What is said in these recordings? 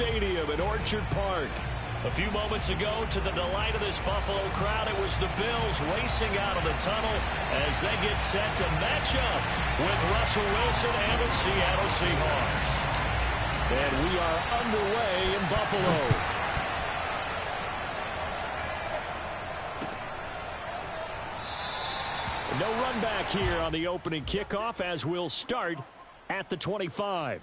Stadium in Orchard Park. A few moments ago, to the delight of this Buffalo crowd, it was the Bills racing out of the tunnel as they get set to match up with Russell Wilson and the Seattle Seahawks. And we are underway in Buffalo. No run back here on the opening kickoff as we'll start at the 25.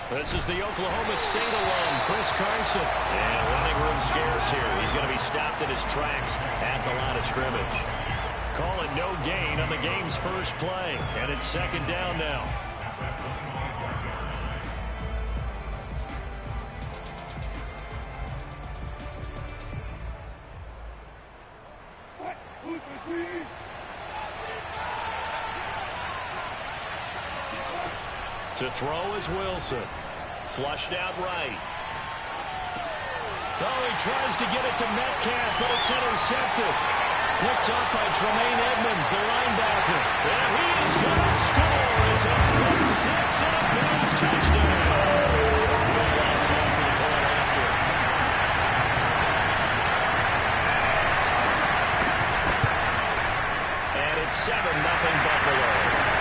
This is the Oklahoma State alum, Chris Carson. And running room scarce here. He's going to be stopped in his tracks at the line of scrimmage. Call it no gain on the game's first play. And it's second down now. To throw is Wilson. Flushed out right. Oh, he tries to get it to Metcalf, but it's intercepted. Picked up by Tremaine Edmonds, the linebacker. And he is going to score. It's a pick six and a Bills touchdown. Well, that's on for the point after. And it's 7-0 Buffalo.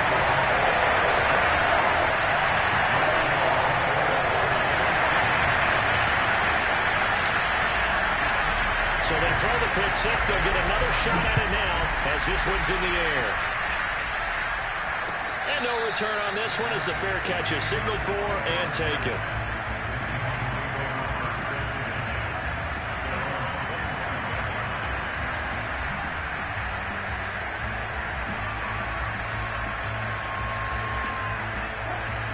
So they throw the pick six. They'll get another shot at it now as this one's in the air. And no return on this one as the fair catch is signaled for and taken.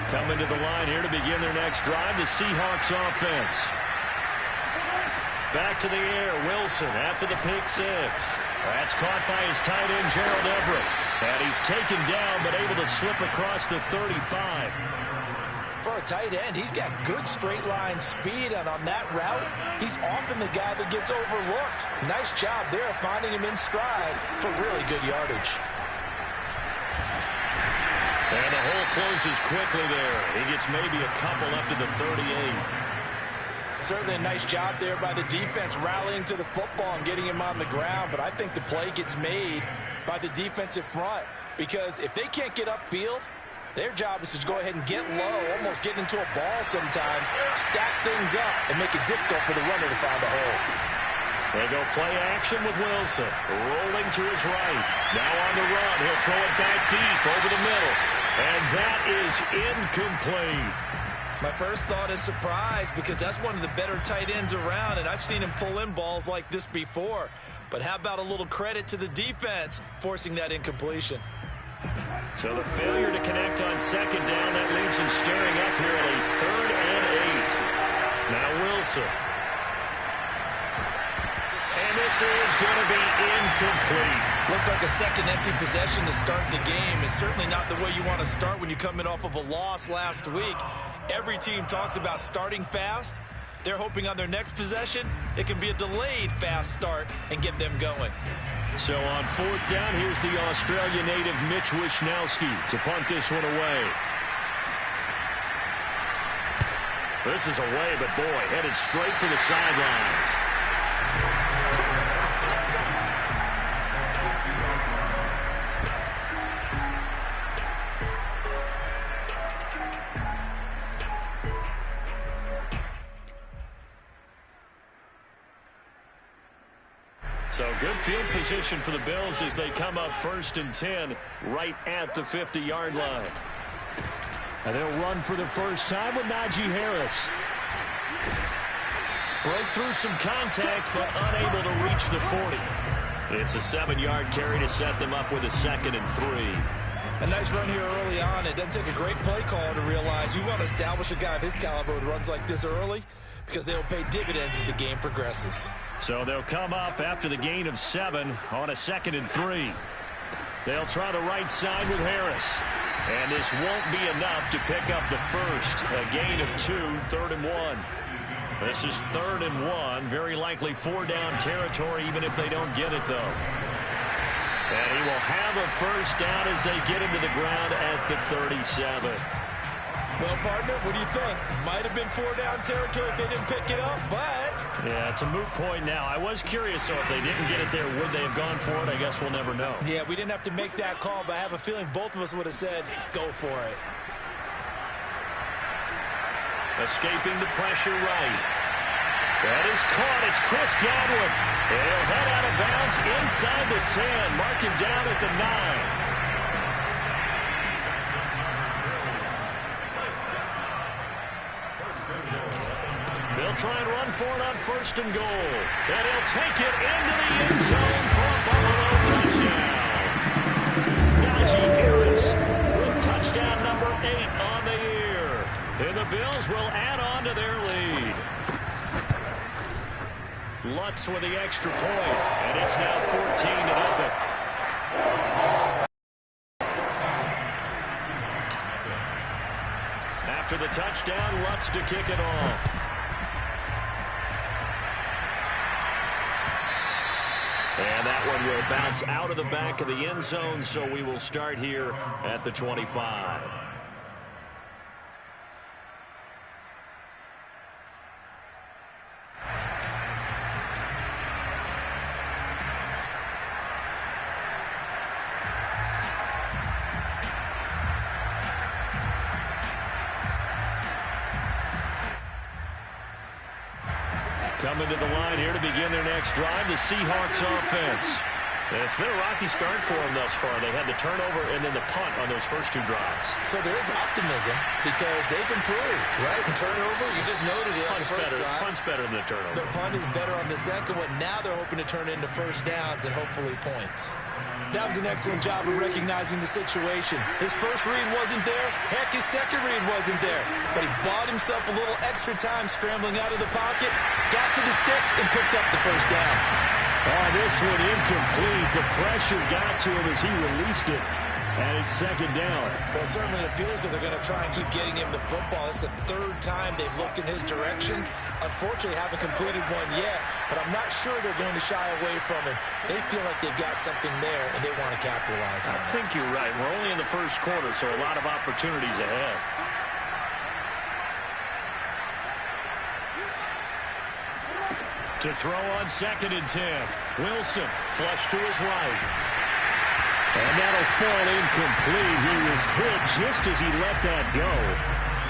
Coming to the line here to begin their next drive, the Seahawks offense. Back to the air, Wilson after the pick six. That's caught by his tight end, Gerald Everett. And he's taken down, but able to slip across the 35. For a tight end, he's got good straight line speed, and on that route, he's often the guy that gets overlooked. Nice job there of finding him in stride for really good yardage. And the hole closes quickly there. He gets maybe a couple up to the 38. Certainly a nice job there by the defense rallying to the football and getting him on the ground, but I think the play gets made by the defensive front because if they can't get upfield, their job is to go ahead and get low, almost get into a ball sometimes, stack things up, and make it difficult for the runner to find a hole. They go play action with Wilson, rolling to his right. Now on the run, he'll throw it back deep over the middle, and that is incomplete. My first thought is surprise because that's one of the better tight ends around, and I've seen him pull in balls like this before. But how about a little credit to the defense forcing that incompletion? So the failure to connect on second down, that leaves him staring up here at a 3rd and 8. Now Wilson. And this is going to be incomplete. Looks like a second empty possession to start the game. It's certainly not the way you want to start when you're coming off of a loss last week. Every team talks about starting fast. They're hoping on their next possession, it can be a delayed fast start and get them going. So on 4th down, here's the Australia native Mitch Wishnowsky to punt this one away. This is away, but boy, headed straight for the sidelines. So good field position for the Bills as they come up 1st and 10 right at the 50-yard line. And they'll run for the first time with Najee Harris. Broke through some contact, but unable to reach the 40. It's a 7-yard carry to set them up with a 2nd and 3. A nice run here early on. It doesn't take a great play caller to realize you want to establish a guy of his caliber with runs like this early because they'll pay dividends as the game progresses. So they'll come up after the gain of 7 on a 2nd and 3. They'll try the right side with Harris. And this won't be enough to pick up the first. A gain of 2, 3rd and 1. This is 3rd and 1. Very likely 4-down territory, even if they don't get it, though. And he will have a first down as they get him to the ground at the 37. Well, partner, what do you think? Might have been 4-down territory if they didn't pick it up, but... Yeah, it's a moot point now. I was curious, so if they didn't get it there, would they have gone for it? I guess we'll never know. Yeah, we didn't have to make that call, but I have a feeling both of us would have said, go for it. Escaping the pressure right. That is caught. It's Chris Godwin. And he'll head out of bounds inside the 10. Mark him down at the 9. They'll try and run for it on 1st and goal. And he'll take it into the end zone for a Buffalo touchdown. Najee Harris with touchdown number 8 on the year. And the Bills will add on to their lead. Lutz with the extra point, and it's now 14-0. After the touchdown, Lutz to kick it off. And that one will bounce out of the back of the end zone, so we will start here at the 25. Coming to the line here to begin their next drive, the Seahawks offense. And it's been a rocky start for them thus far. They had the turnover and then the punt on those first 2 drives. So there is optimism because they've improved, right? Turnover, you just noted it. Punt's better than the turnover. The punt is better on the second one. Now they're hoping to turn into first downs and hopefully points. That was an excellent job of recognizing the situation. His first read wasn't there. Heck, his second read wasn't there. But he bought himself a little extra time scrambling out of the pocket, got to the sticks, and picked up the first down. Oh, this one incomplete. The pressure got to him as he released it. And it's 2nd down. Well, it certainly appears that they're going to try and keep getting him the football. It's the 3rd time they've looked in his direction. Unfortunately, haven't completed one yet, but I'm not sure they're going to shy away from him. They feel like they've got something there, and they want to capitalize on it. I think you're right. We're only in the first quarter, so a lot of opportunities ahead. To throw on 2nd and 10. Wilson, flush to his right. And that'll fall incomplete. He was hit just as he let that go.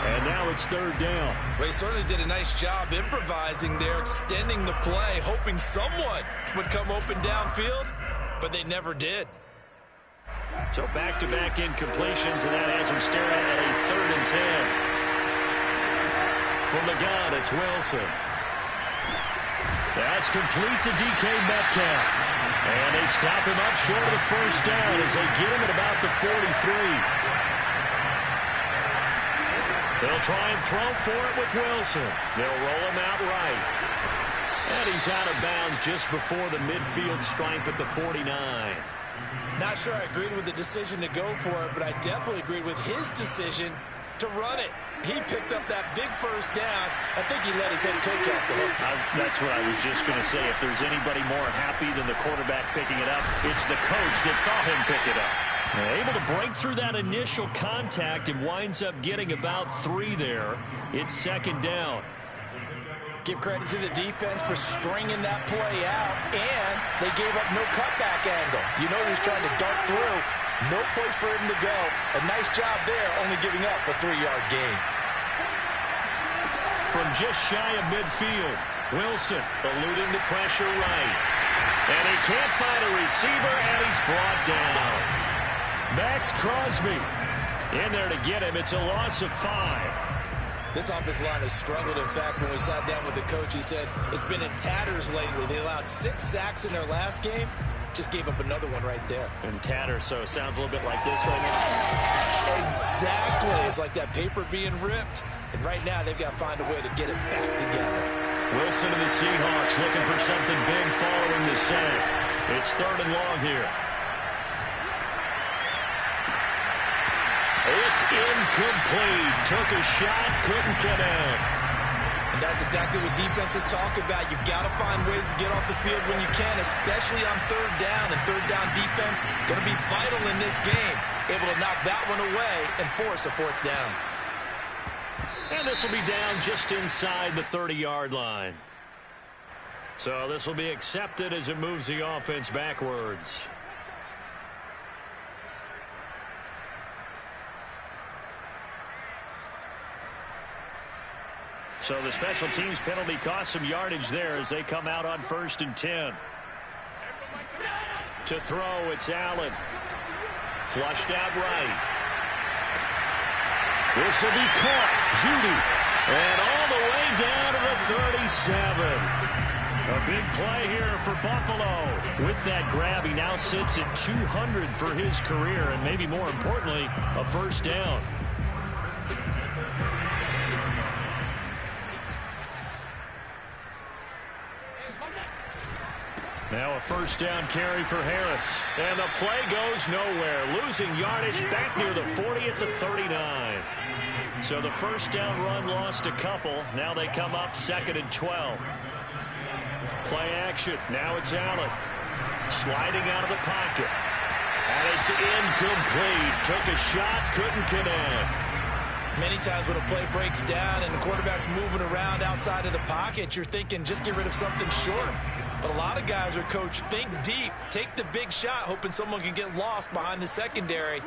And now it's 3rd down. Well, he certainly did a nice job improvising there, extending the play, hoping someone would come open downfield, but they never did. So back-to-back incompletions, and that has him staring at a 3rd and 10. From the gun, it's Wilson. That's complete to DK Metcalf. And they stop him up short of the first down as they get him at about the 43. They'll try and throw for it with Wilson. They'll roll him out right. And he's out of bounds just before the midfield stripe at the 49. Not sure I agreed with the decision to go for it, but I definitely agreed with his decision to run it. He picked up that big first down. I think he let his head coach off the hook. That's what I was just going to say. If there's anybody more happy than the quarterback picking it up, it's the coach that saw him pick it up. Able to break through that initial contact and winds up getting about 3 there. It's 2nd down. Give credit to the defense for stringing that play out, and they gave up no cutback angle. You know he was trying to dart through. No place for him to go. A nice job there, only giving up a 3-yard gain. From just shy of midfield, Wilson eluding the pressure right. And he can't find a receiver, and he's brought down. Max Crosby in there to get him. It's a loss of 5. This offensive line has struggled. In fact, when we sat down with the coach, he said it's been in tatters lately. They allowed 6 sacks in their last game. Just gave up another one right there. And tatters, so it sounds a little bit like this right now. Exactly. It's like that paper being ripped. And right now, they've got to find a way to get it back together. Wilson and the Seahawks looking for something big following the sack. It's 3rd and long here. it's incomplete. Took a shot, couldn't connect. And that's exactly what defenses talk about. You've got to find ways to get off the field when you can, especially on third down. And third down defense going to be vital in this game. Able to knock that one away and force a fourth down. And this will be down just inside the 30-yard line. So this will be accepted as it moves the offense backwards. So the special teams penalty cost some yardage there as they come out on 1st and 10. To throw, it's Allen. Flushed out right. This will be caught. Judy. And all the way down to the 37. A big play here for Buffalo. With that grab, he now sits at 200 for his career, and maybe more importantly, a first down. Now a first down carry for Harris. And the play goes nowhere. Losing yardage back near the 40 at the 39. So the first down run lost a couple. Now they come up 2nd and 12. Play action. Now it's Allen. Sliding out of the pocket. And it's incomplete. Took a shot, couldn't connect. Many times when a play breaks down and the quarterback's moving around outside of the pocket, you're thinking just get rid of something short. But a lot of guys are coached, think deep, take the big shot, hoping someone can get lost behind the secondary.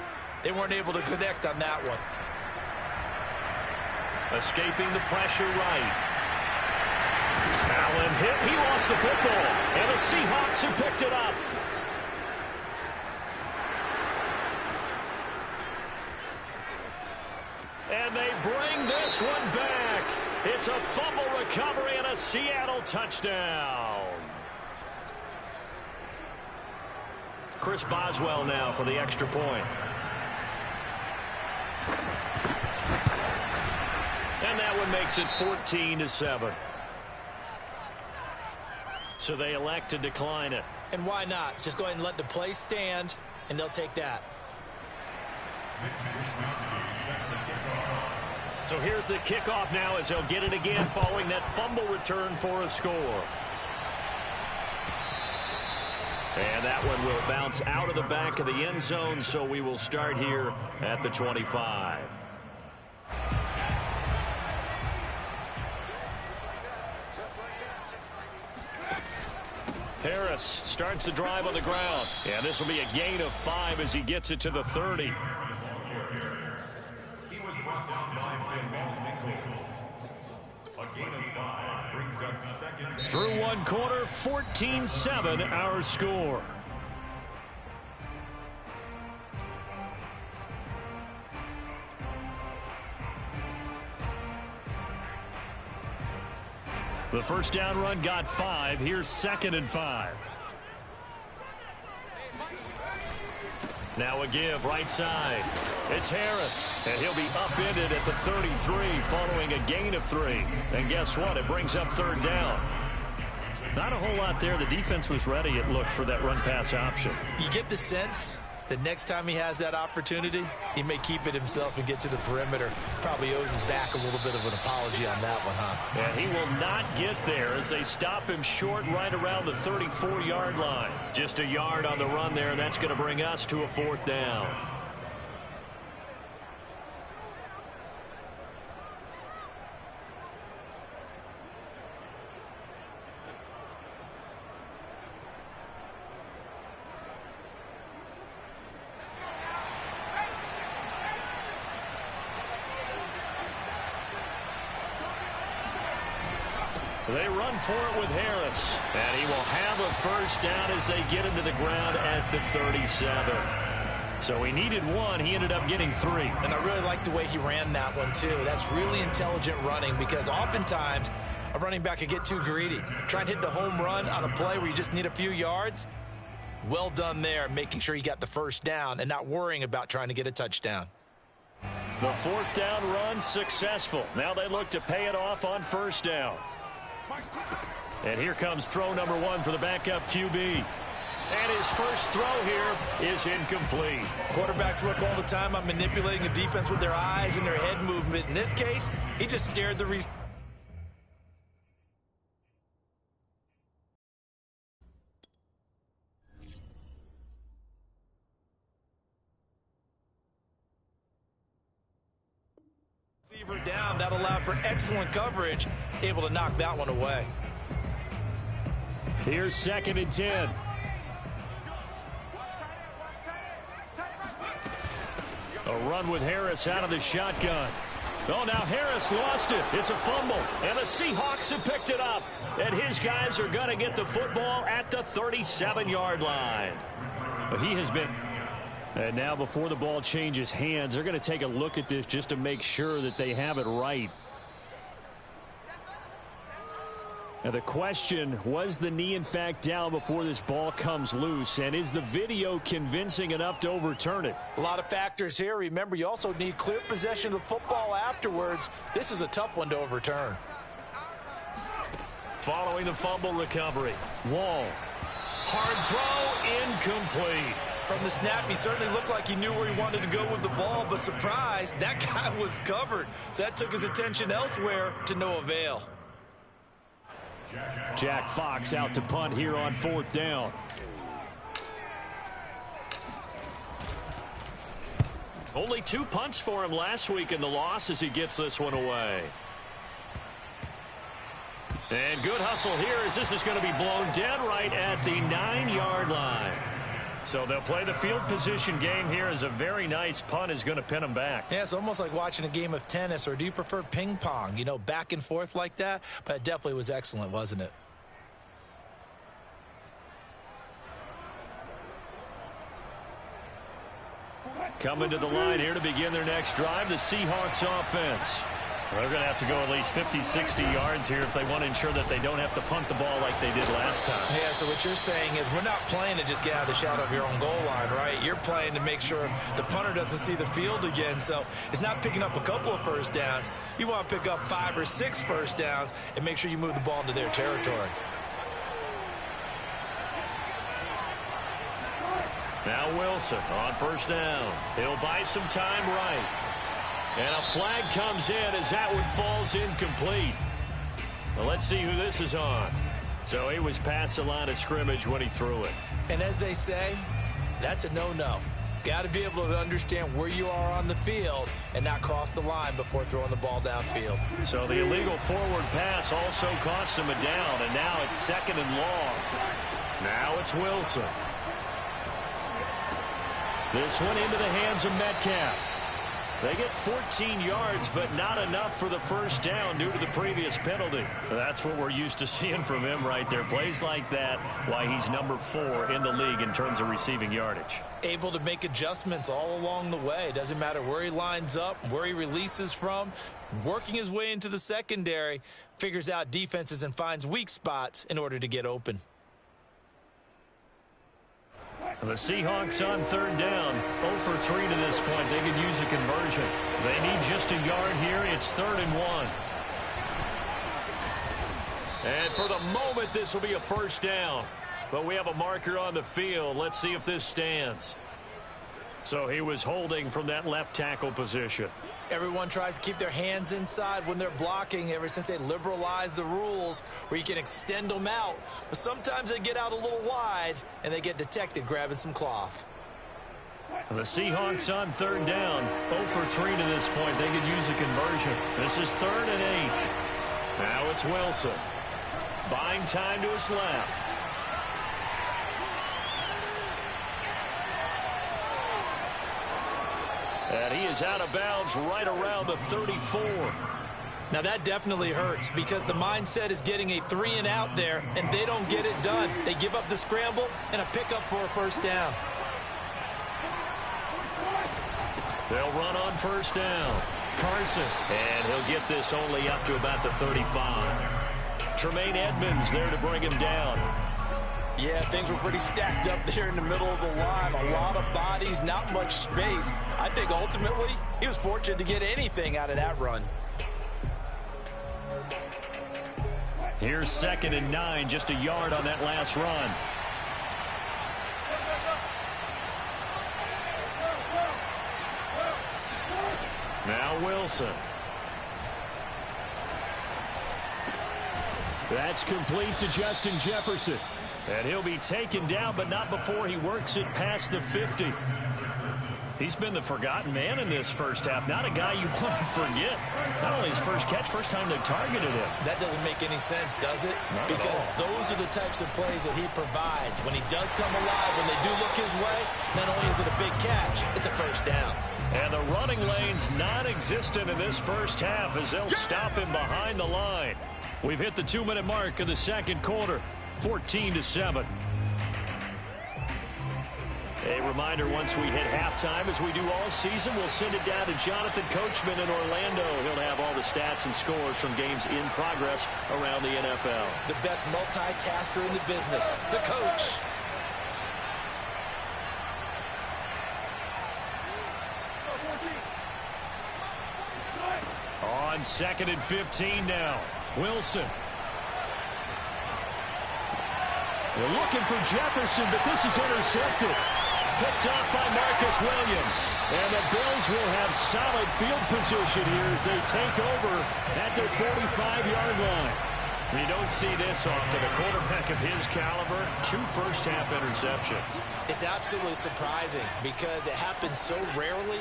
They weren't able to connect on that one. Escaping the pressure right. Allen hit. He lost the football. And the Seahawks have picked it up. And they bring this one back. It's a fumble recovery and a Seattle touchdown. Chris Boswell now for the extra point. And that one makes it 14-7. So they elect to decline it. And why not? Just go ahead and let the play stand, and they'll take that. So here's the kickoff now as they'll get it again following that fumble return for a score. And that one will bounce out of the back of the end zone, so we will start here at the 25. Harris starts the drive on the ground. And this will be a gain of 5 as he gets it to the 30. He was brought down by a gain of 5 brings up second. Through one quarter, 14-7 our score. The first down run got 5. Here's 2nd and 5. Now a give right side. It's Harris, and he'll be upended at the 33 following a gain of 3. And guess what? It brings up 3rd down. Not a whole lot there. The defense was ready, it looked, for that run-pass option. You get the sense that next time he has that opportunity, he may keep it himself and get to the perimeter. Probably owes his back a little bit of an apology on that one, huh? And he will not get there as they stop him short right around the 34-yard line. Just a yard on the run there, and that's going to bring us to a 4th down. They run for it with Harris. And he will have a first down as they get him to the ground at the 37. So he needed 1. He ended up getting 3. And I really like the way he ran that one, too. That's really intelligent running because oftentimes a running back can get too greedy. Try and hit the home run on a play where you just need a few yards. Well done there, making sure you got the first down and not worrying about trying to get a touchdown. The 4th down run successful. Now they look to pay it off on first down. And here comes throw number 1 for the backup QB. And his first throw here is incomplete. Quarterbacks work all the time on manipulating a defense with their eyes and their head movement. In this case, he just stared the receiver down. That allowed for excellent coverage, able to knock that one away. Here's 2nd and 10. A run with Harris out of the shotgun. Oh, now Harris lost it. It's a fumble, and the Seahawks have picked it up. And his guys are going to get the football at the 37-yard line. But he has been... And now before the ball changes hands, they're going to take a look at this just to make sure that they have it right. Now the question, was the knee in fact down before this ball comes loose? And is the video convincing enough to overturn it? A lot of factors here. Remember, you also need clear possession of the football afterwards. This is a tough one to overturn. Following the fumble recovery, Wall. Hard throw, incomplete. From the snap, he certainly looked like he knew where he wanted to go with the ball, but surprise, that guy was covered. So that took his attention elsewhere to no avail. Jack Fox out to punt here on 4th down. Only 2 punts for him last week in the loss as he gets this one away. And good hustle here as this is going to be blown dead right at the 9-yard line. So they'll play the field position game here as a very nice punt is going to pin them back. Yeah, it's almost like watching a game of tennis, or do you prefer ping pong? You know, back and forth like that? But it definitely was excellent, wasn't it? Coming to the line here to begin their next drive, the Seahawks offense. They're going to have to go at least 50, 60 yards here if they want to ensure that they don't have to punt the ball like they did last time. Yeah, so what you're saying is we're not playing to just get out of the shadow of your own goal line, right? You're playing to make sure the punter doesn't see the field again. So it's not picking up a couple of first downs. You want to pick up 5 or 6 first downs and make sure you move the ball into their territory. Now Wilson on first down. He'll buy some time right. And a flag comes in as that one falls incomplete. Well, let's see who this is on. So he was past the line of scrimmage when he threw it. And as they say, that's a no-no. Got to be able to understand where you are on the field and not cross the line before throwing the ball downfield. So the illegal forward pass also cost him a down, and now it's 2nd and long. Now it's Wilson. This one into the hands of Metcalf. They get 14 yards, but not enough for the first down due to the previous penalty. That's what we're used to seeing from him right there. Plays like that, why he's number 4 in the league in terms of receiving yardage. Able to make adjustments all along the way. Doesn't matter where he lines up, where he releases from. Working his way into the secondary, figures out defenses and finds weak spots in order to get open. The Seahawks on 3rd down, 0 for 3 to this point. They could use a conversion. They need just a yard here. It's 3rd and 1. And for the moment, this will be a first down. But we have a marker on the field. Let's see if this stands. So he was holding from that left tackle position. Everyone tries to keep their hands inside when they're blocking ever since they liberalized the rules where you can extend them out. But sometimes they get out a little wide and they get detected grabbing some cloth. The Seahawks on 3rd down, 0 for 3 to this point. They could use a conversion. This is 3rd and 8. Now it's Wilson. Buying time to his left. And he is out of bounds right around the 34. Now that definitely hurts because the mindset is getting a 3 and out there, and they don't get it done. They give up the scramble and a pickup for a first down. They'll run on first down. Carson, and he'll get this only up to about the 35. Tremaine Edmonds there to bring him down. Yeah, things were pretty stacked up there in the middle of the line. A lot of bodies, not much space. I think ultimately he was fortunate to get anything out of that run. Here's 2nd and 9, just a yard on that last run. Wilson. That's complete to Justin Jefferson. And he'll be taken down, but not before he works it past the 50. He's been the forgotten man in this first half. Not a guy you want to forget. Not only his first catch, first time they've targeted him. That doesn't make any sense, does it? Because those are the types of plays that he provides. When he does come alive, when they do look his way, not only is it a big catch, it's a first down. And the running lane's non-existent in this first half as they'll stop him behind the line. We've hit the 2-minute mark of the second quarter, 14-7. A reminder, once we hit halftime, as we do all season, we'll send it down to Jonathan Coachman in Orlando. He'll have all the stats and scores from games in progress around the NFL. The best multitasker in the business, the coach. On 2nd and 15 now, Wilson. They're looking for Jefferson, but this is intercepted. Picked off by Marcus Williams. And the Bills will have solid field position here as they take over at their 45-yard line. You don't see this often. A quarterback of his caliber, 2 first-half interceptions. It's absolutely surprising because it happens so rarely.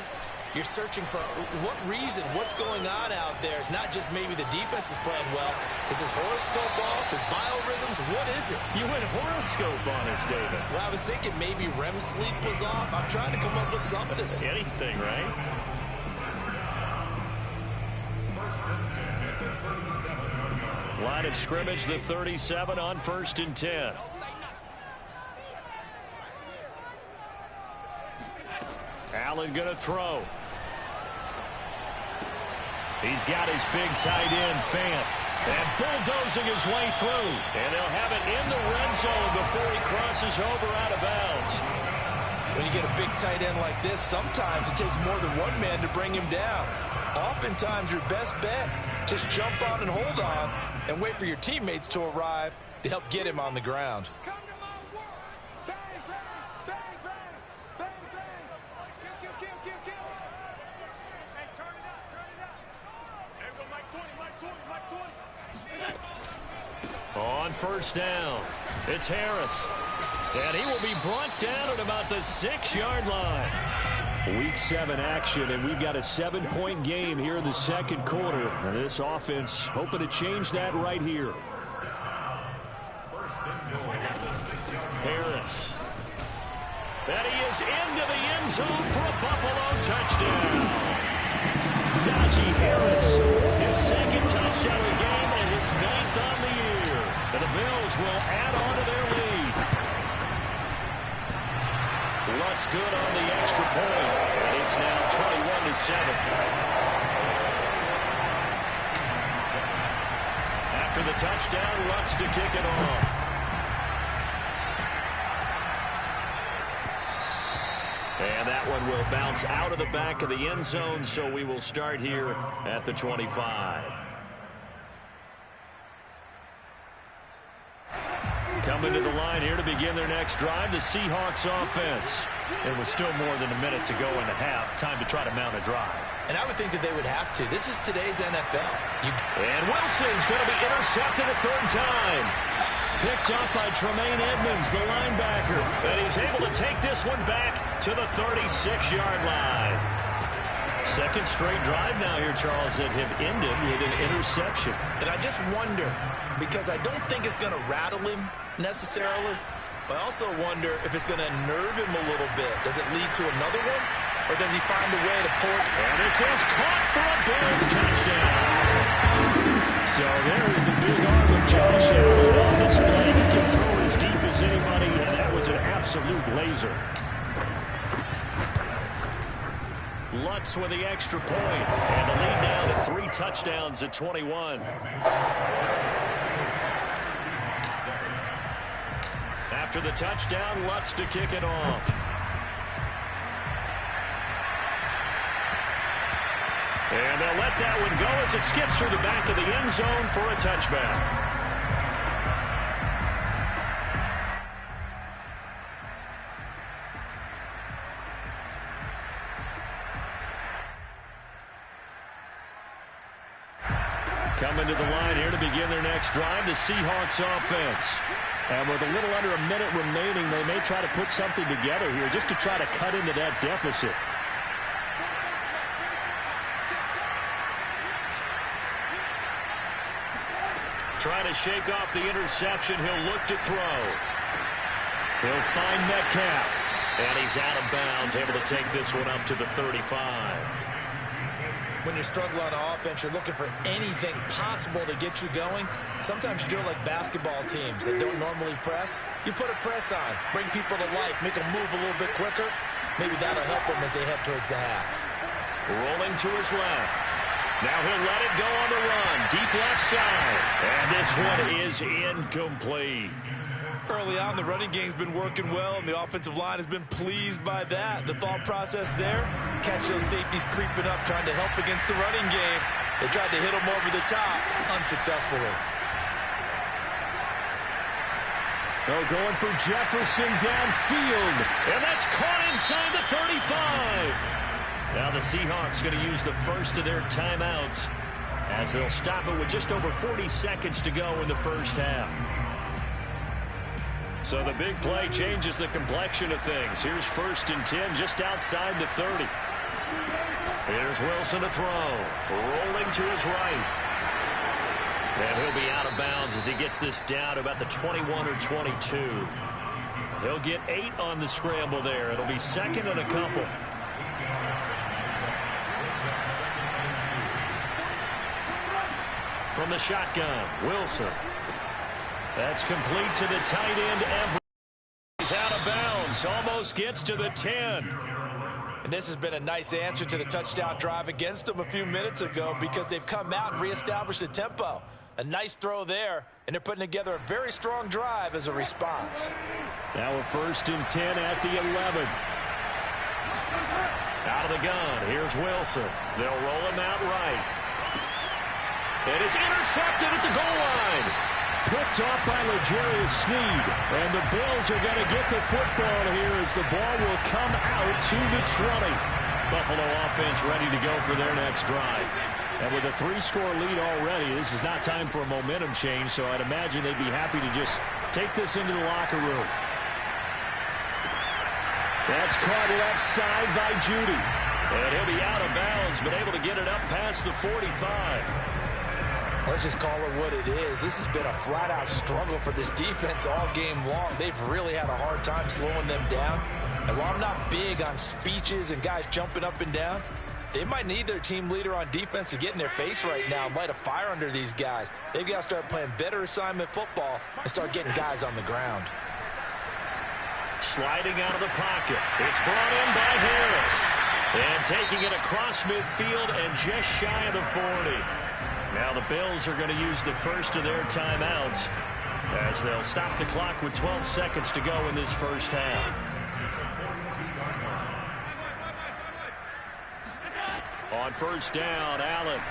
You're searching for what reason, what's going on out there. It's not just maybe the defense is playing well. Is his horoscope off? His biorhythms? What is it? You went horoscope on us, David. Well, I was thinking maybe REM sleep was off. I'm trying to come up with something. Anything, right? Line of scrimmage, the 37 on 1st and 10. Allen going to throw. He's got his big tight end, Fant, and bulldozing his way through. And they'll have it in the red zone before he crosses over out of bounds. When you get a big tight end like this, sometimes it takes more than one man to bring him down. Oftentimes, your best bet, just jump on and hold on and wait for your teammates to arrive to help get him on the ground. On 1st down, it's Harris. And he will be brought down at about the 6-yard line. Week 7 action, and we've got a 7-point game here in the second quarter. And this offense hoping to change that right here. Harris. And he is into the end zone for a Buffalo touchdown. Najee Harris, his 2nd touchdown of the game and his 9th on the year. And the Bills will add on to their lead. Lutz good on the extra point. And it's now 21-7. After the touchdown, Lutz to kick it off. And that one will bounce out of the back of the end zone, so we will start here at the 25. Coming to the line here to begin their next drive, the Seahawks offense. It was still more than a minute to go in the half. Time to try to mount a drive. And I would think that they would have to. This is today's NFL. And Wilson's going to be intercepted a 3rd time. Picked up by Tremaine Edmonds, the linebacker. And he's able to take this one back to the 36-yard line. 2nd straight drive now here, Charles, that have ended with an interception. And I just wonder, because I don't think it's going to rattle him necessarily, but I also wonder if it's going to nerve him a little bit. Does it lead to another one, or does he find a way to pull it? And this is caught for a Bills touchdown. So there's the big arm of Josh Allen on display. He can throw it as deep as anybody, and that was an absolute laser. Lutz with the extra point, and the lead now to 3 touchdowns at 21. After the touchdown, Lutz to kick it off. And they'll let that one go as it skips through the back of the end zone for a touchback. Coming to the line here to begin their next drive, the Seahawks offense. And with a little under a minute remaining, they may try to put something together here just to try to cut into that deficit. Trying to shake off the interception. He'll look to throw. He'll find Metcalf. And he's out of bounds, able to take this one up to the 35. When you struggle on offense, you're looking for anything possible to get you going. Sometimes you do it like basketball teams that don't normally press. You put a press on, bring people to life, make them move a little bit quicker. Maybe that'll help them as they head towards the half. Rolling to his left. Now he'll let it go on the run. Deep left side. And this one is incomplete. Early on, the running game's been working well, and the offensive line has been pleased by that. The thought process there, catch those safeties creeping up, trying to help against the running game. They tried to hit them over the top, unsuccessfully. They're going for Jefferson downfield, and that's caught inside the 35. Now the Seahawks going to use the first of their timeouts as they'll stop it with just over 40 seconds to go in the first half. So the big play changes the complexion of things. Here's 1st and 10 just outside the 30. Here's Wilson to throw. Rolling to his right. And he'll be out of bounds as he gets this down to about the 21 or 22. He'll get 8 on the scramble there. It'll be second and a couple. From the shotgun, Wilson. That's complete to the tight end. He's out of bounds. Almost gets to the 10. And this has been a nice answer to the touchdown drive against them a few minutes ago because they've come out and reestablished the tempo. A nice throw there, and they're putting together a very strong drive as a response. Now a 1st and 10 at the 11. Out of the gun. Here's Wilson. They'll roll him out right. And it's intercepted at the goal line. Picked off by L'Jarius Sneed. And the Bills are going to get the football here as the ball will come out to the 20. Buffalo offense ready to go for their next drive. And with a 3-score lead already, this is not time for a momentum change, so I'd imagine they'd be happy to just take this into the locker room. That's caught left side by Judy. And he'll be out of bounds, but able to get it up past the 45. Let's just call it what it is. This has been a flat-out struggle for this defense all game long. They've really had a hard time slowing them down. And while I'm not big on speeches and guys jumping up and down, they might need their team leader on defense to get in their face right now and light a fire under these guys. They've got to start playing better assignment football and start getting guys on the ground. Sliding out of the pocket. It's brought in by Harris. And taking it across midfield and just shy of the 40. Now the Bills are going to use the first of their timeouts as they'll stop the clock with 12 seconds to go in this first half. On 1st down, Allen.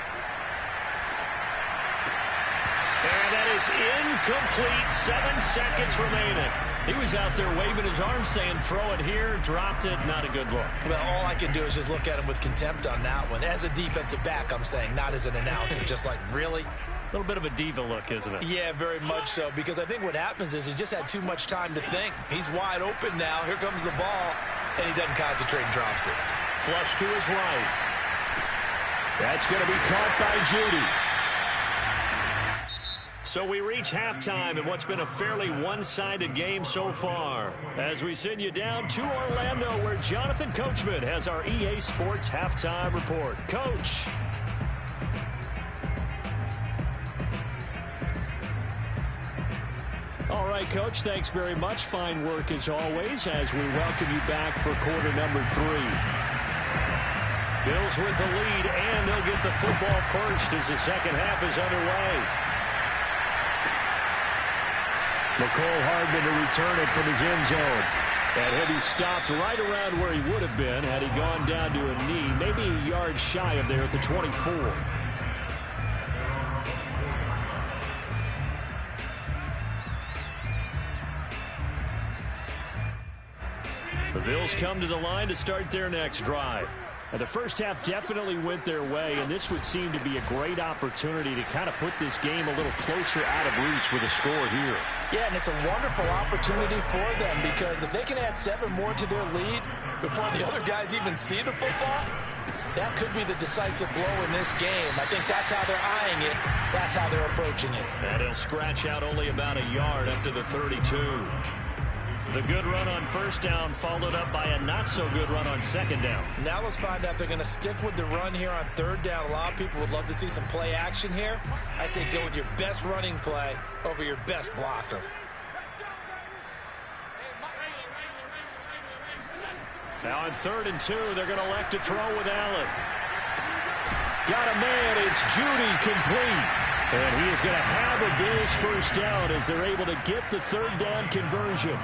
And that is incomplete. 7 seconds remaining. He was out there waving his arms saying, throw it here, dropped it, not a good look. Well, all I can do is just look at him with contempt on that one. As a defensive back, I'm saying, not as an announcer. Just like, really? A little bit of a diva look, isn't it? Yeah, very much so, because I think what happens is he just had too much time to think. He's wide open now. Here comes the ball, and he doesn't concentrate and drops it. Flush to his right. That's going to be caught by Judy. So we reach halftime in what's been a fairly one-sided game so far. As we send you down to Orlando, where Jonathan Coachman has our EA Sports Halftime Report. Coach. All right, Coach, thanks very much. Fine work as always as we welcome you back for quarter number 3. Bills with the lead, and they'll get the football first as the second half is underway. McCole Hardman to return it from his end zone. And he'll be stopped right around where he would have been had he gone down to a knee, maybe a yard shy of there at the 24. The Bills come to the line to start their next drive. And the first half definitely went their way, and this would seem to be a great opportunity to kind of put this game a little closer out of reach with a score here. Yeah, and it's a wonderful opportunity for them because if they can add 7 more to their lead before the other guys even see the football, that could be the decisive blow in this game. I think that's how they're eyeing it. That's how they're approaching it. And he'll scratch out only about a yard up to the 32. The good run on first down followed up by a not-so-good run on second down. Now let's find out if they're going to stick with the run here on third down. A lot of people would love to see some play action here. I say go with your best running play over your best blocker. Now on 3rd and 2, they're going to elect to throw with Allen. Got a man. It's Judy complete. And he is going to have a Bills first down as they're able to get the third down conversion.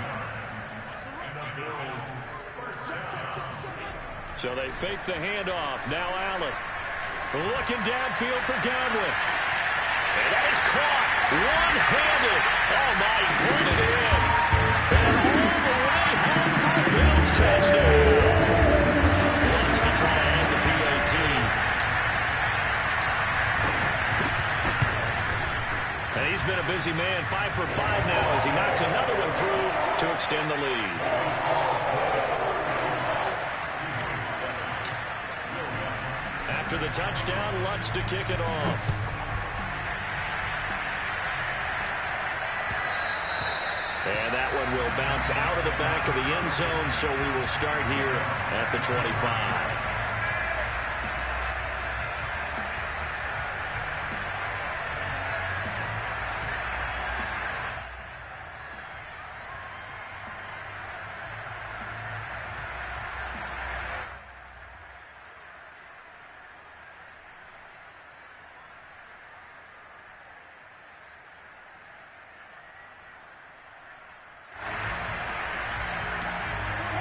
So they fake the handoff. Now Allen looking downfield for Godwin. And that is caught one-handed. Oh, my, he pointed it in. And all the way home for a Bills touchdown. Wants to try to end the PAT. And he's been a busy man, 5 for 5 now as he knocks another one through to extend the lead. After the touchdown, Lutz to kick it off. And that one will bounce out of the back of the end zone, so we will start here at the 25.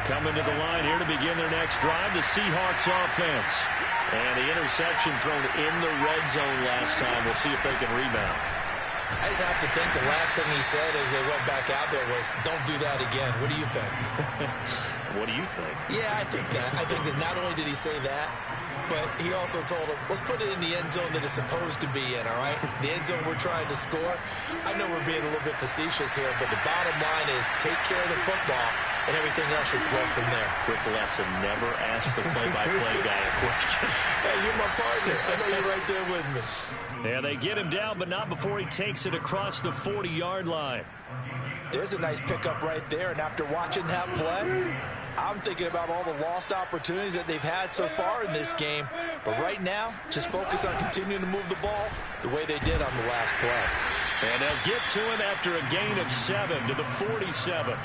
Coming to the line here to begin their next drive, the Seahawks offense. And the interception thrown in the red zone last time. We'll see if they can rebound. I just have to think the last thing he said as they went back out there was, don't do that again. What do you think? What do you think? Yeah, I think that. I think that not only did he say that, but he also told him, let's put it in the end zone that it's supposed to be in, all right? The end zone we're trying to score. I know we're being a little bit facetious here, but the bottom line is take care of the football, and everything else should flow from there. Quick lesson, never ask the play-by-play guy a question. Hey, you're my partner. I know you're right there with me. Yeah, they get him down, but not before he takes it across the 40-yard line. There's a nice pickup right there, and after watching that play, I'm thinking about all the lost opportunities that they've had so far in this game. But right now, just focus on continuing to move the ball the way they did on the last play. And they'll get to him after a gain of 7 to the 47.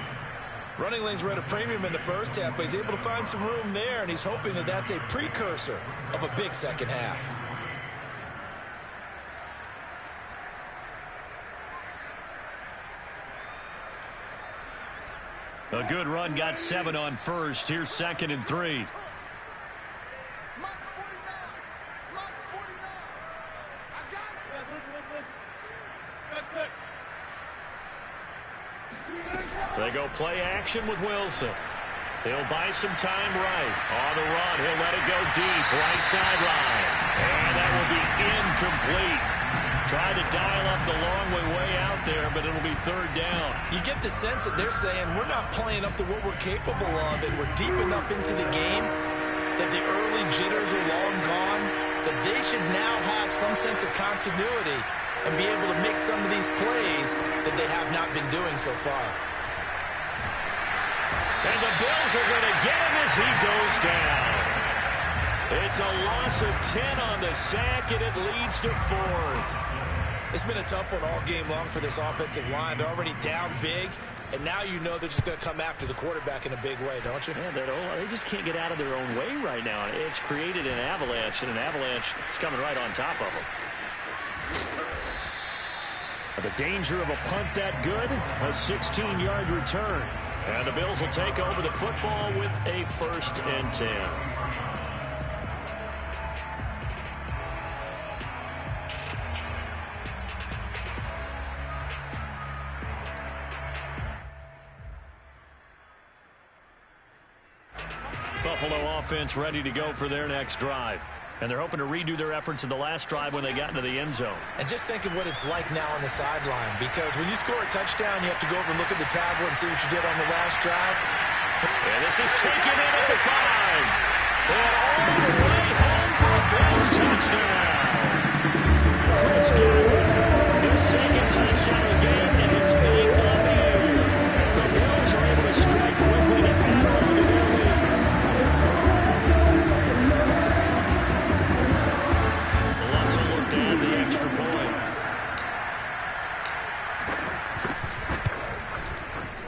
Running lanes were at a premium in the first half, but he's able to find some room there, and he's hoping that that's a precursor of a big second half. A good run, got 7 on first. Here's 2nd and 3. They go play action with Wilson. He'll buy some time right. On the run, he'll let it go deep, right sideline. And that will be incomplete. Tried to dial up the long way out there, but it'll be 3rd down. You get the sense that they're saying we're not playing up to what we're capable of, and we're deep enough into the game that the early jitters are long gone, that they should now have some sense of continuity and be able to make some of these plays that they have not been doing so far. And the Bills are going to get him as he goes down. It's a loss of 10 on the sack, and it leads to 4th. It's been a tough one all game long for this offensive line. They're already down big, and now you know they're just going to come after the quarterback in a big way, don't you? Yeah, they just can't get out of their own way right now. It's created an avalanche, and an avalanche is coming right on top of them. The danger of a punt that good, a 16-yard return. And the Bills will take over the football with a 1st and 10. Buffalo offense ready to go for their next drive. And they're hoping to redo their efforts in the last drive when they got into the end zone. And just think of what it's like now on the sideline, because when you score a touchdown, you have to go over and look at the tablet and see what you did on the last drive. And this is taken in at the 5. And all the way home for a Bills touchdown. Chris Godwin, his second touchdown of the game, and his 9th on the year. And the Bills are able to strike quickly to add on to their lead. Let's look to add the extra point.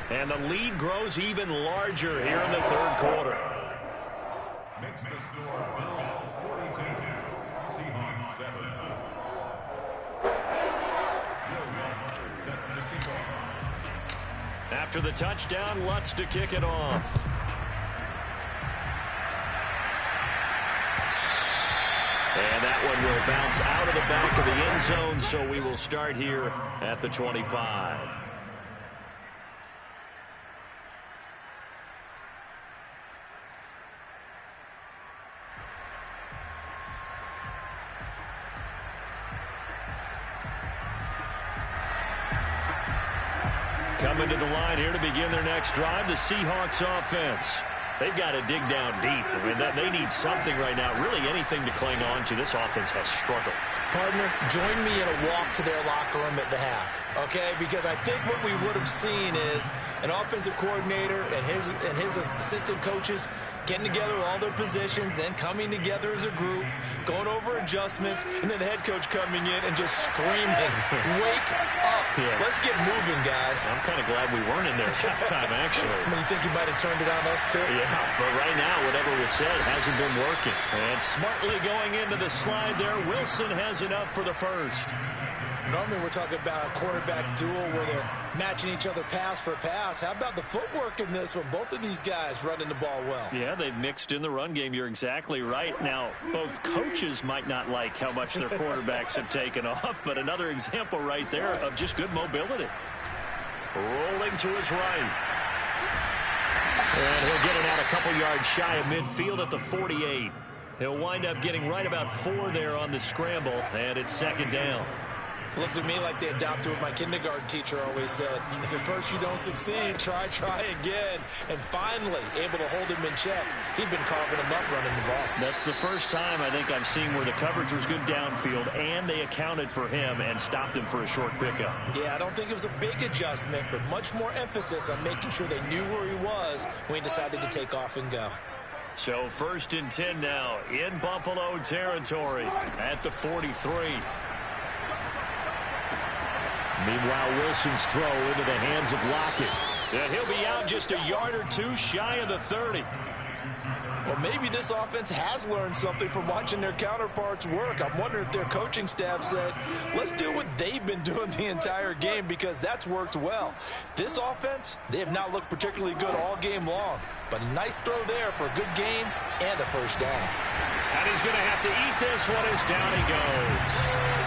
And the lead grows even larger here in the third quarter. Makes the score Bills 42, Seahawks 7. Set to kick off. After the touchdown, Lutz to kick it off. And that one will bounce out of the back of the end zone, so we will start here at the 25. Coming to the line here to begin their next drive, the Seahawks offense. They've got to dig down deep. I mean, they need something right now, really anything to cling on to. This offense has struggled. Partner, join me in a walk to their locker room at the half, okay? Because I think what we would have seen is an offensive coordinator and his assistant coaches getting together with all their positions, then coming together as a group, going over adjustments, and then the head coach coming in and just screaming, wake up. Yeah. Let's get moving, guys. I'm kind of glad we weren't in there at halftime, actually. I mean, you think he might have turned it on us, too? Yeah, but right now, whatever was said hasn't been working. And smartly going into the slide there, Wilson has enough for the first. Normally we're talking about a quarterback duel where they're matching each other pass for pass. How about the footwork in this one? Both of these guys running the ball well. Yeah, they've mixed in the run game. You're exactly right. Now, both coaches might not like how much their quarterbacks have taken off, but another example right there of just good mobility. Rolling to his right. And he'll get it out a couple yards shy of midfield at the 48. He'll wind up getting right about 4 there on the scramble, and it's second down. Looked at me like they adopted what my kindergarten teacher always said. If at first you don't succeed, try again. And finally, able to hold him in check. He'd been carving him up running the ball. That's the first time I think I've seen where the coverage was good downfield, and they accounted for him and stopped him for a short pickup. Yeah, I don't think it was a big adjustment, but much more emphasis on making sure they knew where he was when he decided to take off and go. So 1st and 10 now in Buffalo territory at the 43. Meanwhile, Wilson's throw into the hands of Lockett. And he'll be out just a yard or two shy of the 30. Well, maybe this offense has learned something from watching their counterparts work. I'm wondering if their coaching staff said, let's do what they've been doing the entire game, because that's worked well. This offense, they have not looked particularly good all game long. But a nice throw there for a good game and a first down. And he's going to have to eat this one as down he goes.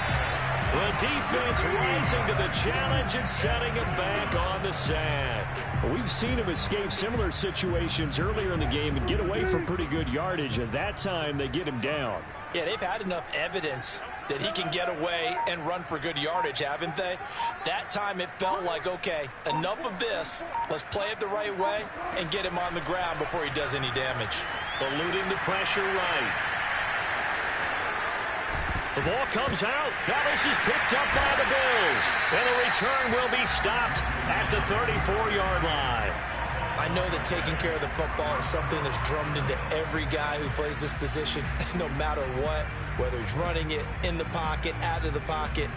The defense rising to the challenge and setting him back on the sack. We've seen him escape similar situations earlier in the game and get away from pretty good yardage. At that time, they get him down. Yeah, they've had enough evidence that he can get away and run for good yardage, haven't they? That time it felt like, okay, enough of this. Let's play it the right way and get him on the ground before he does any damage. Eluding the pressure right. The ball comes out. Now this is picked up by the Bills. And the return will be stopped at the 34-yard line. I know that taking care of the football is something that's drummed into every guy who plays this position, no matter what, whether he's running it, in the pocket, out of the pocket.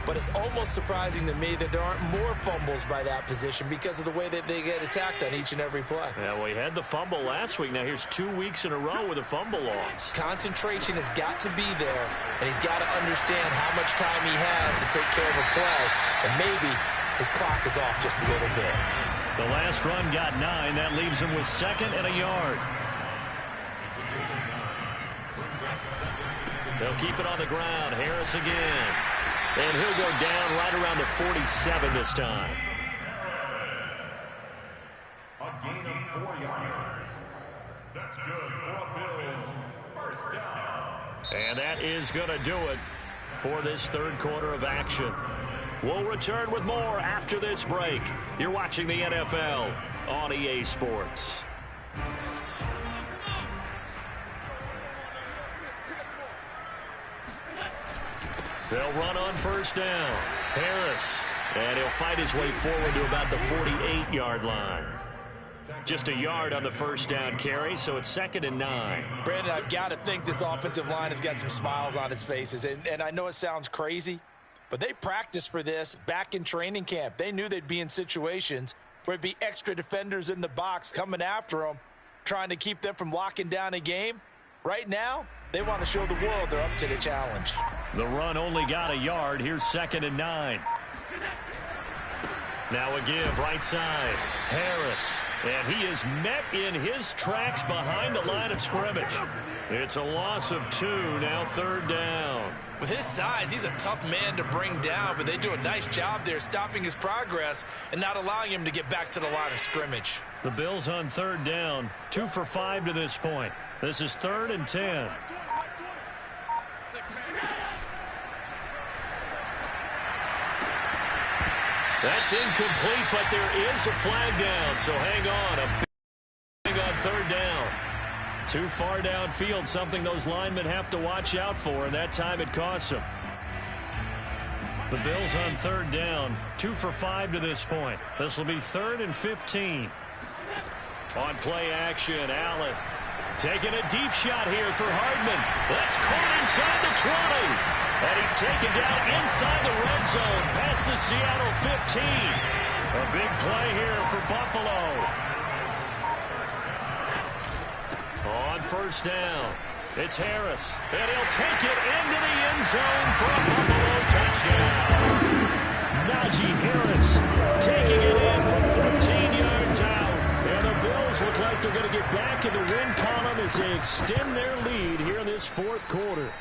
But it's almost surprising to me that there aren't more fumbles by that position because of the way that they get attacked on each and every play. Yeah, well, he had the fumble last week. Now here's 2 weeks in a row with a fumble loss. Concentration has got to be there, and he's got to understand how much time he has to take care of a play, and maybe his clock is off just a little bit. The last run got 9. That leaves him with 2nd and a yard. They'll keep it on the ground. Harris again. And he'll go down right around the 47 this time. A gain of 4 yards. That's good for Bills. First down. And that is going to do it for this third quarter of action. We'll return with more after this break. You're watching the NFL on EA Sports. They'll run on first down. Harris. And he'll fight his way forward to about the 48-yard line. Just a yard on the first down carry, so it's 2nd and 9. Brandon, I've got to think this offensive line has got some smiles on its faces. And I know it sounds crazy, but they practiced for this back in training camp. They knew they'd be in situations where it'd be extra defenders in the box coming after them, trying to keep them from locking down a game. Right now, they want to show the world they're up to the challenge. The run only got a yard. Here's 2nd and 9. Now a give right side. Harris. And he is met in his tracks behind the line of scrimmage. It's a loss of 2, now 3rd down. With his size, he's a tough man to bring down, but they do a nice job there stopping his progress and not allowing him to get back to the line of scrimmage. The Bills on 3rd down, 2 for 5 to this point. This is 3rd and 10. That's incomplete, but there is a flag down, so hang on. A big on 3rd down. Too far downfield, something those linemen have to watch out for, and that time it costs them. The Bills on 3rd down, 2 for 5 to this point. This will be 3rd and 15. On play action, Allen taking a deep shot here for Hardman. That's caught inside the 20. And he's taken down inside the red zone past the Seattle 15. A big play here for Buffalo. On first down, it's Harris. And he'll take it into the end zone for a Buffalo touchdown. Najee Harris taking it in from 14 yards out. And the Bills look like they're going to get back in the win column as they extend their lead here in this 4th quarter.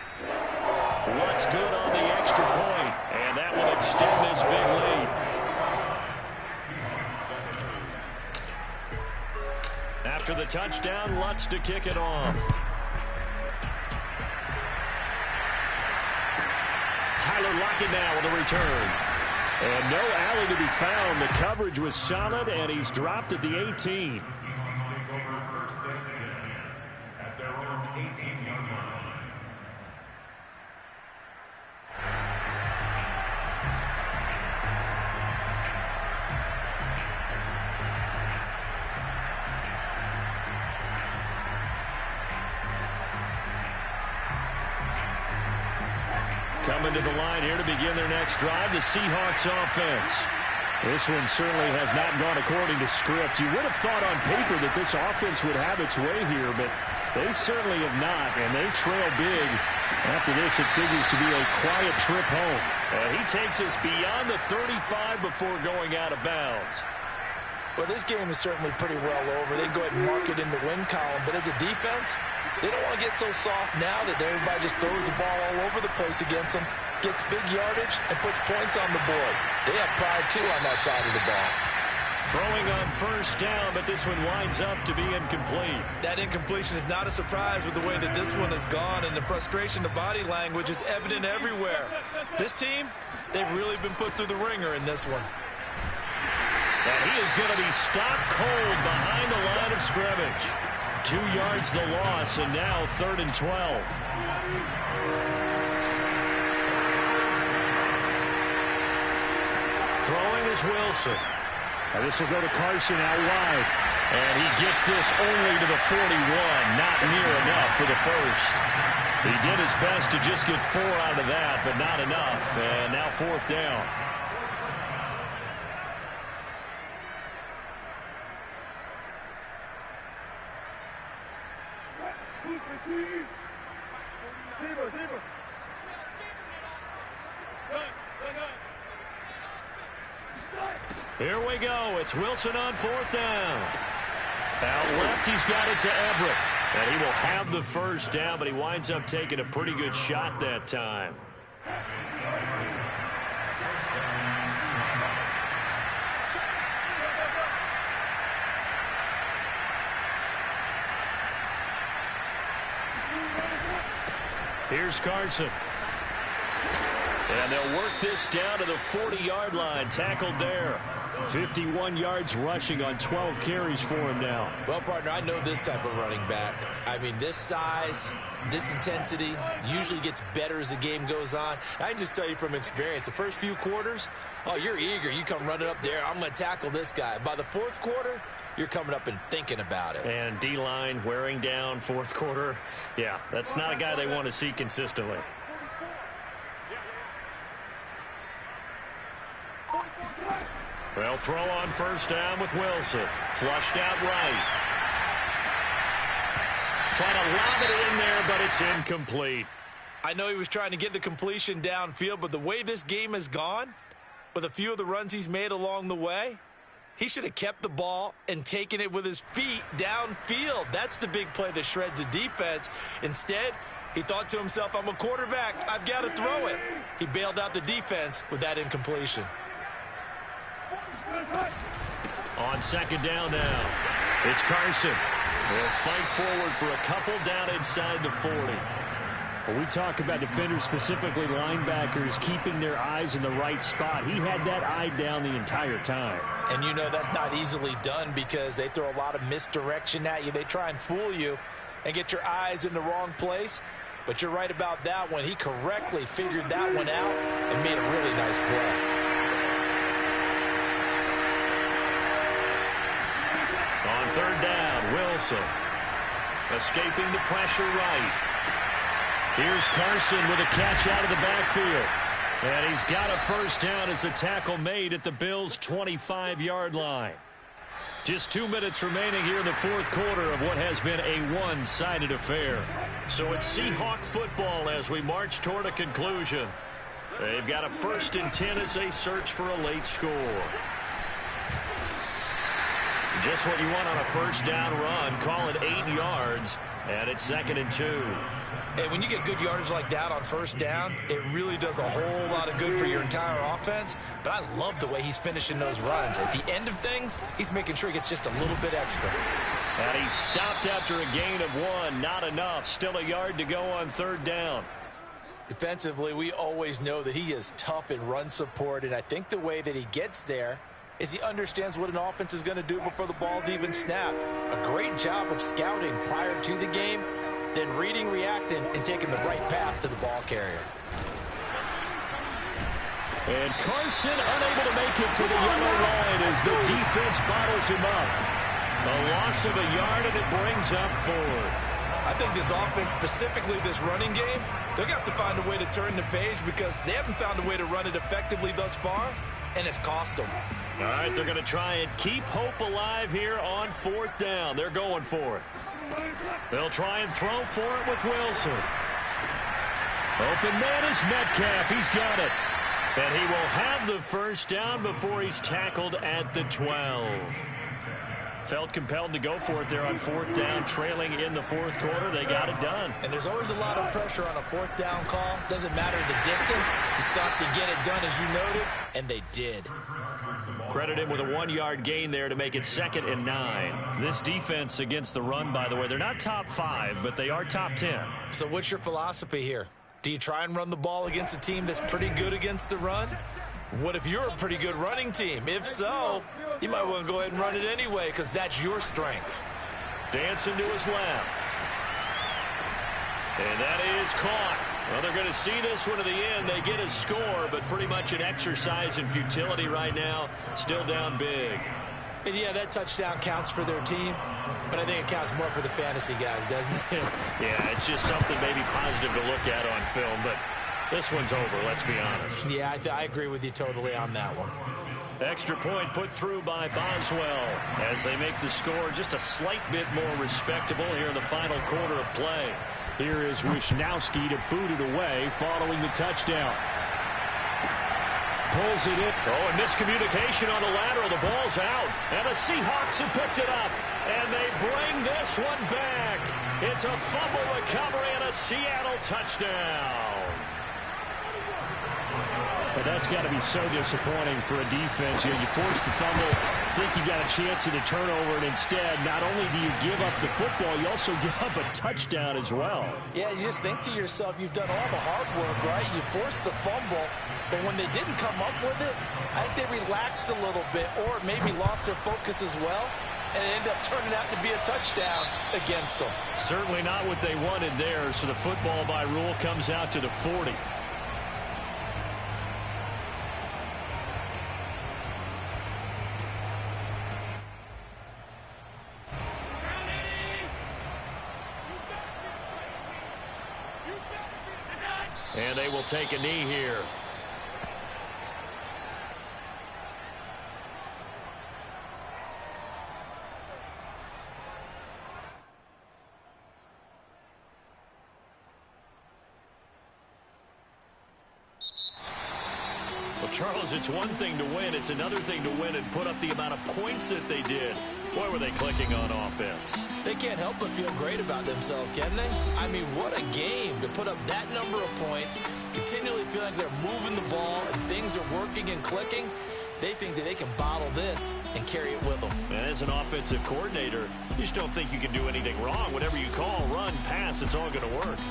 What's good on the extra point, and that will extend this big lead. After the touchdown, Lutz to kick it off. Tyler Lockett now with a return. And no alley to be found. The coverage was solid, and he's dropped at the 18. At their own 18-yard line. Coming to the line here to begin their next drive, the Seahawks offense. This one certainly has not gone according to script. You would have thought on paper that this offense would have its way here, but they certainly have not, and they trail big. After this, it figures to be a quiet trip home. He takes us beyond the 35 before going out of bounds. Well, this game is certainly pretty well over. They can go ahead and mark it in the win column, but as a defense, they don't want to get so soft now that everybody just throws the ball all over the place against them, gets big yardage, and puts points on the board. They have pride, too, on that side of the ball. Throwing on first down, but this one winds up to be incomplete. That incompletion is not a surprise with the way that this one has gone, and the frustration of body language is evident everywhere. This team, they've really been put through the ringer in this one. And he is going to be stopped cold behind the line of scrimmage. 2 yards the loss, and now 3rd and 12. Throwing is Wilson. And this will go to Carson out wide. And he gets this only to the 41, not near enough for the first. He did his best to just get 4 out of that, but not enough. And now 4th down. Here we go. It's Wilson on 4th down. Out left, he's got it to Everett. And he will have the first down, but he winds up taking a pretty good shot that time. Here's Carson. And they'll work this down to the 40-yard line. Tackled there. 51 yards rushing on 12 carries for him now. Well, partner, I know this type of running back. I mean, this size, this intensity usually gets better as the game goes on. I can just tell you from experience, the first few quarters, oh, you're eager. You come running up there, I'm going to tackle this guy. By the fourth quarter, you're coming up and thinking about it. And D-line wearing down fourth quarter. Yeah, that's not a guy they want to see consistently. They'll throw on first down with Wilson. Flushed out right. Trying to lob it in there, but it's incomplete. I know he was trying to get the completion downfield, but the way this game has gone, with a few of the runs he's made along the way, he should have kept the ball and taken it with his feet downfield. That's the big play that shreds a defense. Instead, he thought to himself, I'm a quarterback. I've got to throw it. He bailed out the defense with that incompletion. On second down now, it's Carson. They'll fight forward for a couple down inside the 40. Well, we talk about defenders, specifically linebackers, keeping their eyes in the right spot. He had that eye down the entire time. And you know that's not easily done because they throw a lot of misdirection at you. They try and fool you and get your eyes in the wrong place. But you're right about that one. He correctly figured that one out and made a really nice play. On third down, Wilson. Escaping the pressure right. Here's Carson with a catch out of the backfield. And he's got a first down as a tackle made at the Bills' 25-yard line. Just 2 minutes remaining here in the fourth quarter of what has been a one-sided affair. So it's Seahawk football as we march toward a conclusion. They've got a 1st and 10 as they search for a late score. Just what you want on a first down run. Call it 8 yards, and it's 2nd and 2. And when you get good yardage like that on first down, it really does a whole lot of good for your entire offense. But I love the way he's finishing those runs. At the end of things, he's making sure he gets just a little bit extra. And he stopped after a gain of 1. Not enough. Still a yard to go on third down. Defensively, we always know that he is tough in run support, and I think the way that he gets there is he understands what an offense is going to do before the ball's even snapped. A great job of scouting prior to the game, then reading, reacting, and taking the right path to the ball carrier. And Carson unable to make it to the yellow line as the defense bottles him up. A loss of a yard, and it brings up 4th. I think this offense, specifically this running game, they're going to have to find a way to turn the page because they haven't found a way to run it effectively thus far, and it's cost them. All right, they're going to try and keep hope alive here on 4th down. They're going for it. They'll try and throw for it with Wilson. Open man is Metcalf. He's got it. And he will have the first down before he's tackled at the 12. Felt compelled to go for it there on 4th down, trailing in the fourth quarter. They got it done. And there's always a lot of pressure on a 4th down call. Doesn't matter the distance. You stop to get it done, as you noted, and they did. Credit him with a 1-yard gain there to make it 2nd and 9. This defense against the run, by the way, they're not top 5, but they are top 10. So what's your philosophy here? Do you try and run the ball against a team that's pretty good against the run? What if you're a pretty good running team? If so, you might want to go ahead and run it anyway because that's your strength. Dancing to his left. And that is caught. Well, they're going to see this one to the end. They get a score, but pretty much an exercise in futility right now. Still down big. And yeah, that touchdown counts for their team, but I think it counts more for the fantasy guys, doesn't it? Yeah, it's just something maybe positive to look at on film, but this one's over, let's be honest. Yeah, I agree with you totally on that one. Extra point put through by Boswell as they make the score just a slight bit more respectable here in the final quarter of play. Here is Wisnowski to boot it away following the touchdown. Pulls it in. Oh, and miscommunication on the lateral. The ball's out. And the Seahawks have picked it up. And they bring this one back. It's a fumble recovery and a Seattle touchdown. But that's got to be so disappointing for a defense. You force the fumble, think you got a chance at a turnover, and instead, not only do you give up the football, you also give up a touchdown as well. Yeah, you just think to yourself, you've done all the hard work, right? You forced the fumble, but when they didn't come up with it, I think they relaxed a little bit or maybe lost their focus as well, and it ended up turning out to be a touchdown against them. Certainly not what they wanted there, so the football by rule comes out to the 40. And they will take a knee here. Well, Charles, it's one thing to win. It's another thing to win and put up the amount of points that they did. Boy, were they clicking on offense. They can't help but feel great about themselves, can they? I mean, what a game to put up that number of points, continually feel like they're moving the ball and things are working and clicking. They think that they can bottle this and carry it with them. And as an offensive coordinator, you just don't think you can do anything wrong. Whatever you call, run, pass, it's all going to work.